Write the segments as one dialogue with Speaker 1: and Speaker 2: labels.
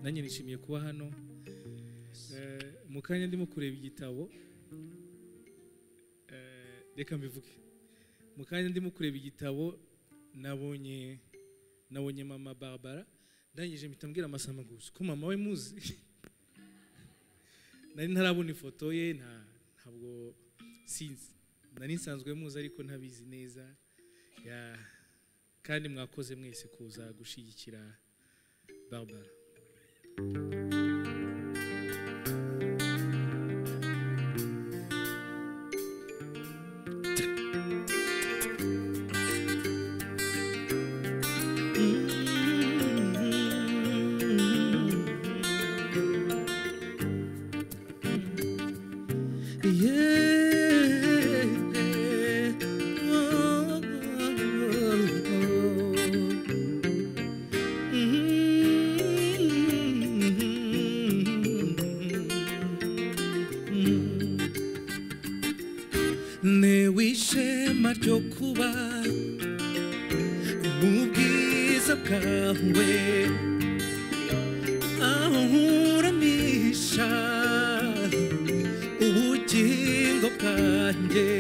Speaker 1: nanjye nishimiye kuba hano mu kanya ndimo kureba igitabo reka mbivuge mu kanya ndimo kureba igitabo nabonye mama Barbara ndangije mpita mbwira Masamba gusa ko mama we muzi nari ntarabona ifoto ye ntabwo sinzi nari nsanzwe muzi ariko ntabizi neza kandi mwakoze mwese kuza gushigikira Barbara.
Speaker 2: Newishema ryo kuba mu bwiza bwawe aho nkuramisha ubugingo bwanjye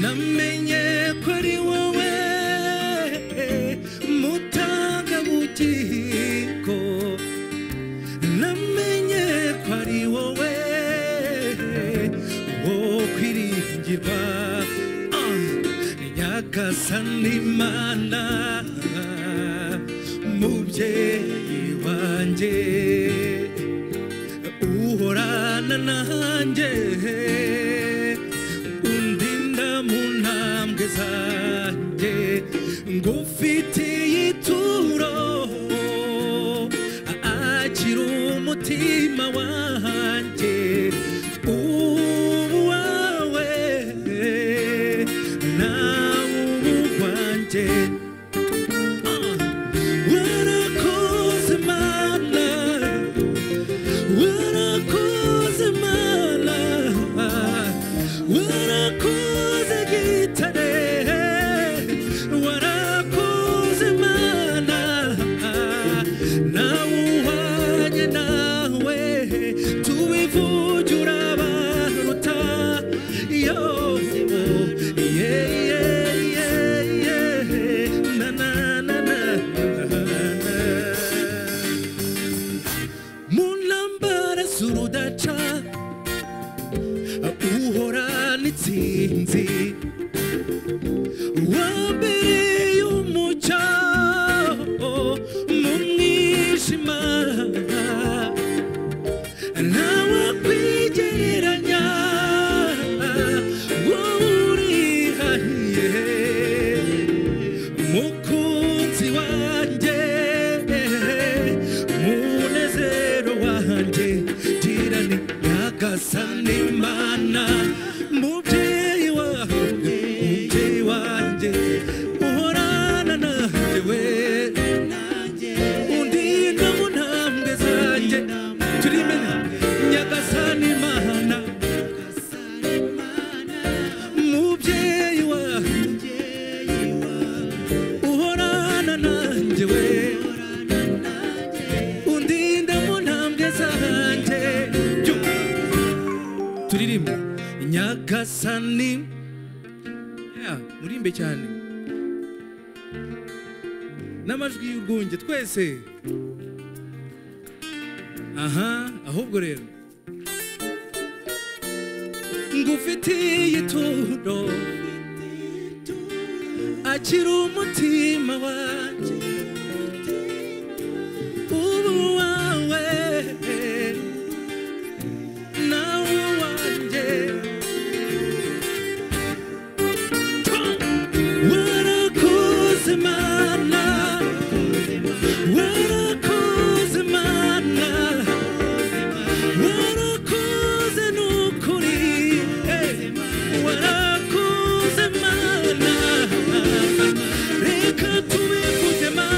Speaker 2: namenye ko ari wowe mutanga bugingo namenye ko ari wowe kwiringirwa nyagasani Imana mubyeyi wanjye uhorana nanjye undinda mu ntambwe zanjye ngufitiye ituro akira umutima wanjye nyagasani murimbe cyane n'amajwi y'urwunge twese ahubwo rero ngufitiye ituro akira umutima wanjye ubu wawe nawe wanjye warakoze Mana warakoze Mana warakoze n'ukuri warakoze Mana reka tubivuge Mana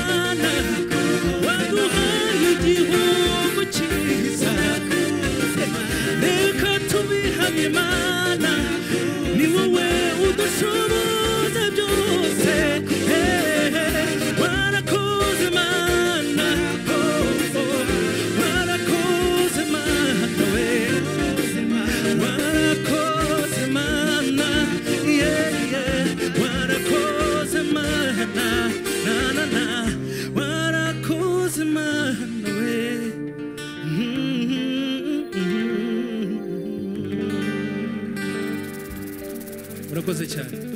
Speaker 1: murakoze cyane.